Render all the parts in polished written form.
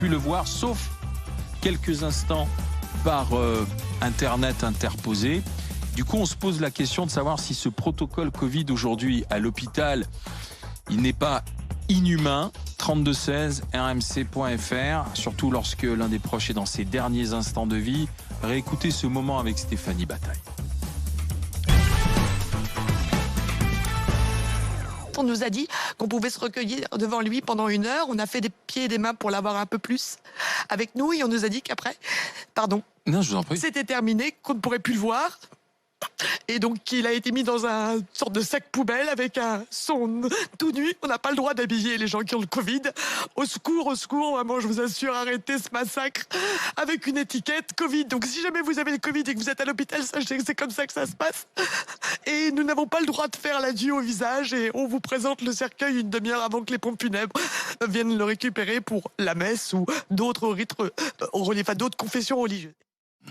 pu le voir, sauf quelques instants par Internet interposé. Du coup, on se pose la question de savoir si ce protocole Covid aujourd'hui à l'hôpital, il n'est pas inhumain. 3216 rmc.fr, surtout lorsque l'un des proches est dans ses derniers instants de vie. Réécoutez ce moment avec Stéphanie Bataille. On nous a dit qu'on pouvait se recueillir devant lui pendant 1 heure. On a fait des pieds et des mains pour l'avoir un peu plus avec nous. Et on nous a dit qu'après, Non, je vous en prie. c'était terminé, qu'on ne pourrait plus le voir. Et donc, il a été mis dans un sorte de sac poubelle avec son tout nu. On n'a pas le droit d'habiller les gens qui ont le Covid. Au secours, vraiment, je vous assure, arrêtez ce massacre avec une étiquette Covid. Donc, si jamais vous avez le Covid et que vous êtes à l'hôpital, sachez que c'est comme ça que ça se passe. Et nous n'avons pas le droit de faire l'adieu au visage. Et on vous présente le cercueil 1 demi-heure avant que les pompes funèbres viennent le récupérer pour la messe ou d'autres rites, d'autres confessions religieuses.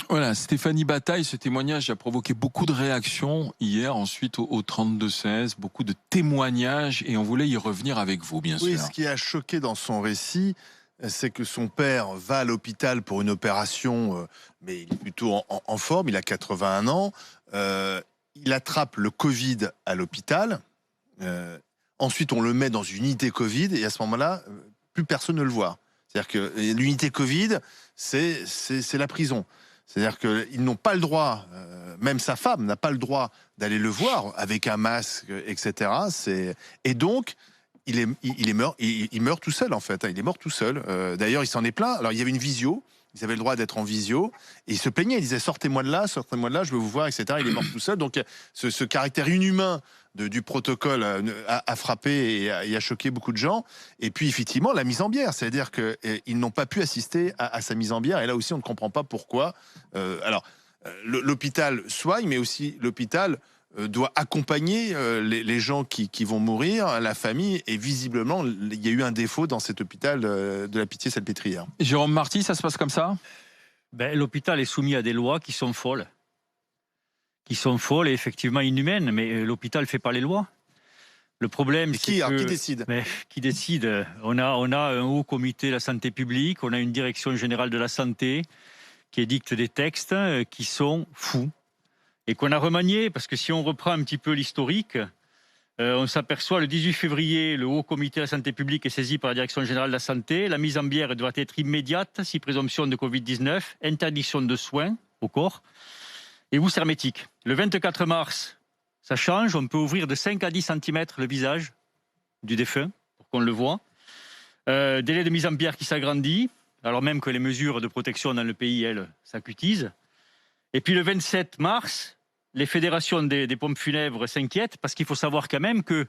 Voilà, Stéphanie Bataille, ce témoignage a provoqué beaucoup de réactions hier, ensuite au 3216, beaucoup de témoignages, et on voulait y revenir avec vous, bien sûr. Oui, ce qui a choqué dans son récit, c'est que son père va à l'hôpital pour une opération, mais il est plutôt en forme, il a 81 ans, il attrape le Covid à l'hôpital, ensuite on le met dans une unité Covid, et à ce moment-là, plus personne ne le voit. C'est-à-dire que l'unité Covid, c'est la prison. C'est-à-dire qu'ils n'ont pas le droit, même sa femme n'a pas le droit d'aller le voir avec un masque, etc. Et donc, il meurt tout seul, en fait. Il est mort tout seul. D'ailleurs, il s'en est plaint. Alors, il y avait une visio. Ils avaient le droit d'être en visio. Et il se plaignait. Il disait, sortez-moi de là, je veux vous voir, etc. Il est mort tout seul. Donc, ce caractère inhumain du protocole a frappé et a choqué beaucoup de gens. Et puis, effectivement, la mise en bière. C'est-à-dire qu'ils n'ont pas pu assister à sa mise en bière. Et là aussi, on ne comprend pas pourquoi. L'hôpital soigne, mais aussi l'hôpital doit accompagner les gens qui vont mourir, la famille. Et visiblement, il y a eu un défaut dans cet hôpital de la Pitié-Salpêtrière. Jérôme Marty, ça se passe comme ça ? L'hôpital est soumis à des lois qui sont folles. Et effectivement inhumaines, mais l'hôpital ne fait pas les lois. Le problème, c'est que... Qui décide ? Qui décide ? On a un haut comité de la santé publique, on a une direction générale de la santé qui édicte des textes qui sont fous et qu'on a remaniés, parce que si on reprend un petit peu l'historique, on s'aperçoit le 18 février, le haut comité de la santé publique est saisi par la direction générale de la santé. La mise en bière doit être immédiate si présomption de Covid-19, interdiction de soins au corps et housse hermétique. Le 24 mars, ça change, on peut ouvrir de 5 à 10 cm le visage du défunt pour qu'on le voit. Délai de mise en bière qui s'agrandit, alors même que les mesures de protection dans le pays, elles, s'acutisent. Et puis le 27 mars, les fédérations des pompes funèbres s'inquiètent parce qu'il faut savoir quand même que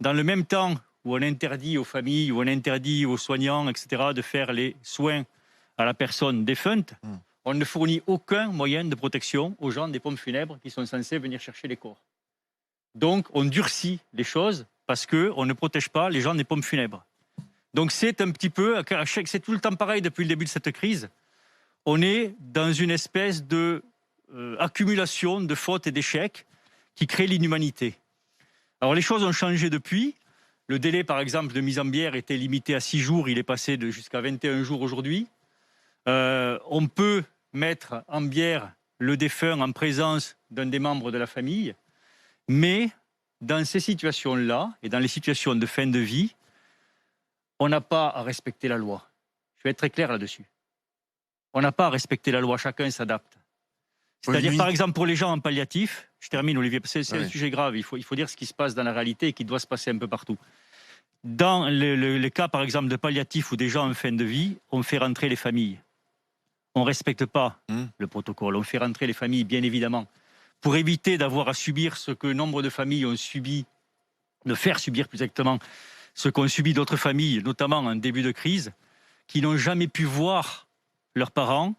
dans le même temps où on interdit aux familles, où on interdit aux soignants, etc., de faire les soins à la personne défunte, on ne fournit aucun moyen de protection aux gens des pompes funèbres qui sont censés venir chercher les corps. Donc on durcit les choses parce qu'on ne protège pas les gens des pompes funèbres. Donc c'est un petit peu, c'est tout le temps pareil depuis le début de cette crise. On est dans une espèce de accumulation de fautes et d'échecs qui crée l'inhumanité. Alors les choses ont changé depuis. Le délai, par exemple, de mise en bière était limité à 6 jours. Il est passé jusqu'à 21 jours aujourd'hui. On peut mettre en bière le défunt en présence d'un des membres de la famille. Mais dans ces situations-là, et dans les situations de fin de vie, on n'a pas à respecter la loi. Je vais être très clair là-dessus. On n'a pas à respecter la loi, chacun s'adapte. C'est-à-dire, par exemple, pour les gens en palliatif, je termine, Olivier, parce que c'est un sujet grave, il faut dire ce qui se passe dans la réalité et qui doit se passer un peu partout. Dans le cas, par exemple, de palliatif ou des gens en fin de vie, on fait rentrer les familles. On ne respecte pas le protocole, on fait rentrer les familles, bien évidemment, pour éviter d'avoir à subir ce que nombre de familles ont subi, de faire subir plus exactement ce qu'ont subi d'autres familles, notamment en début de crise, qui n'ont jamais pu voir leurs parents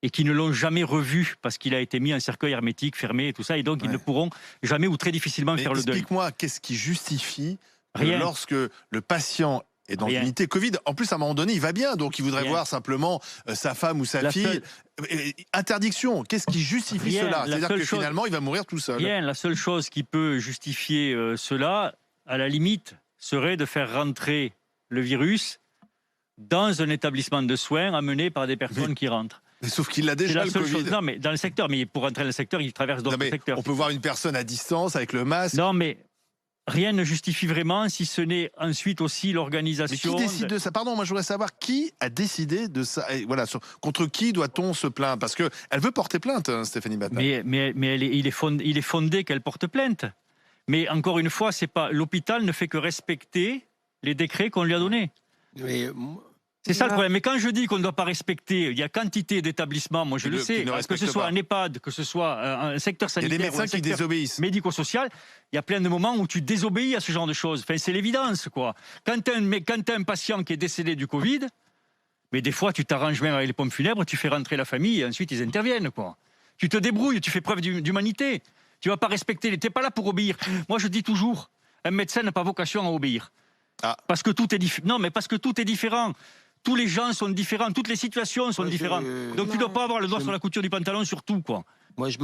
et qui ne l'ont jamais revu parce qu'il a été mis en cercueil hermétique, fermé et tout ça, et donc ils ne pourront jamais ou très difficilement faire le deuil. Explique-moi, qu'est-ce qui justifie Rien. Lorsque le patient est dans l'unité Covid, en plus à un moment donné il va bien, donc il voudrait voir simplement sa femme ou sa fille. Interdiction, qu'est-ce qui justifie cela? C'est-à-dire que finalement il va mourir tout seul. La seule chose qui peut justifier cela, à la limite, serait de faire rentrer le virus dans un établissement de soins amené par des personnes qui rentrent. Mais sauf qu'il a C'est déjà la le seule Covid. chose. Non, mais dans le secteur, mais pour entrer dans le secteur, il traverse Non, d'autres mais secteurs. on peut voir une personne à distance avec le masque. Non, mais rien ne justifie vraiment, si ce n'est ensuite aussi Mais qui l'organisation. décide de ça? Pardon, moi je voudrais savoir qui a décidé de ça. Et voilà, contre qui doit-on se plaindre? Parce que elle veut porter plainte, hein, Stéphanie Battin. Mais il est fondé qu'elle porte plainte. Mais encore une fois, c'est pas l'hôpital ne fait que respecter les décrets qu'on lui a donnés. Mais C'est ça le problème. Mais quand je dis qu'on ne doit pas respecter, il y a quantité d'établissements, moi je le sais, qui ne que respectent ce soit pas. un EHPAD, que ce soit un secteur Il y a sanitaire, des ou médecins un qui secteur désobéissent. médico-social, il y a plein de moments où tu désobéis à ce genre de choses. Enfin, c'est l'évidence, quoi. Quand tu as un patient qui est décédé du Covid, mais des fois, tu t'arranges même avec les pompes funèbres, tu fais rentrer la famille et ensuite ils interviennent, quoi. Tu te débrouilles, tu fais preuve d'humanité. Tu vas pas respecter, tu n'es pas là pour obéir. Moi, je dis toujours, un médecin n'a pas vocation à obéir. Ah. Parce que tout est non, mais parce que tout est différent. Tous les gens sont différents, toutes les situations sont différentes. Donc tu ne dois pas avoir le doigt sur la couture du pantalon sur tout, quoi. moi, je